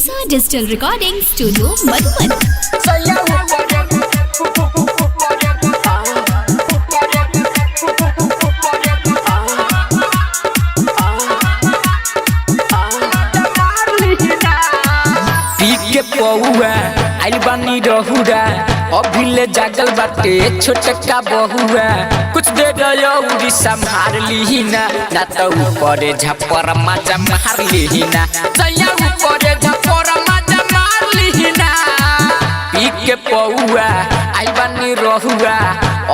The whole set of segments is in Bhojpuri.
निशा डिजिटल रिकॉर्डिंग स्टूडियो मधुबन। पौआ आइल बानी रहुरा अभिले जागल बाटे छोटका बहुआ कुछ दे दौरी संभार लीना ना तो ऊपर झपर मजा मार लीना सैया ऊपर झपर मजा मार लीना पी के पौआ आइल बानी रहुआ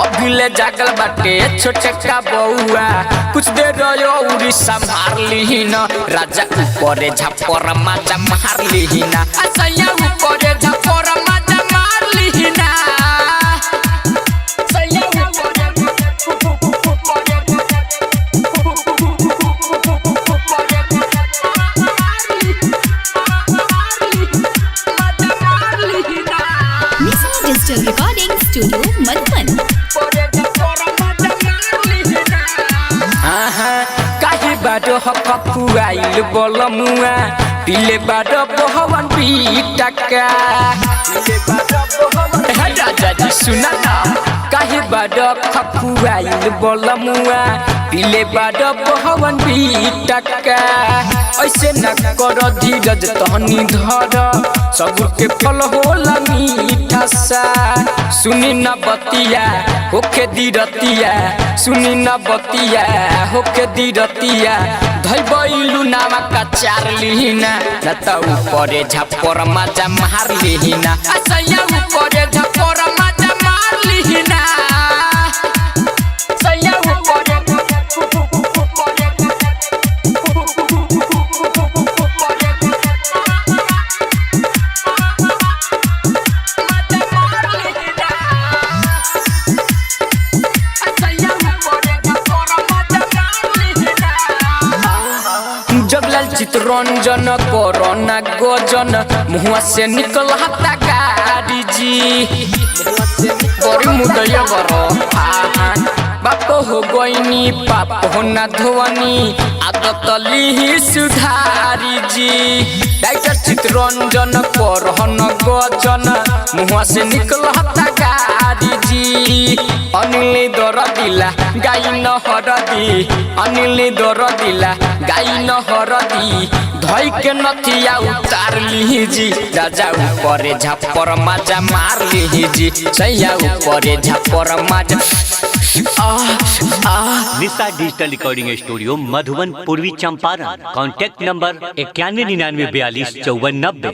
अभिले जागल बाटे छोटका बहुआ कुछ दे दौरी संभार लीना राजा ऊपर झपर मजा मार लीना सैया ऊपर झपर मजा मार लीना सैया निशा डिजिटल रिकॉर्डिंग स्टूडियो मधुबन। काहे बाडो हकुआइल बलमुआ पिले बाडो बहवन पीटका राजा जी सुना ना काहे बाडो हकुआइल बलमुआ पिले बाडो बहवन पीटका ऐसे न कर धीरज तहनी धर सबुर के फल होला मीठा सा सुनी न बतिया होके दीरतिया सुनी न बतिया होके दीरतिया धैबैलु नामा का चार लिहिना न त ऊपर झपर मजा मार लिहिना सैया ऊपर झपर मजा मार लिहिना सैया ऊपर जगलाल चितरंजन कोरोना गजन मुआ से निकल हता गाड़ी जी बड़ी मुदय बरो बाप हो गईनी पाप हो ना धोवनी आदत ली सुधारी जी डाक्टर चितरंजन कोरोना गजन मुआ से निकल हता गाड़ी जी अनिल दर दिला गाई न हरदी अनिल दर दिला गाई न हरदी धई के नथिया उतार लीजी राजा ऊपर झपर मजा मार लीजी सैया ऊपर झपर मजा निशा डिजिटल रिकॉर्डिंग स्टूडियो मधुबन पूर्वी चंपारण। Contact number 9199425490।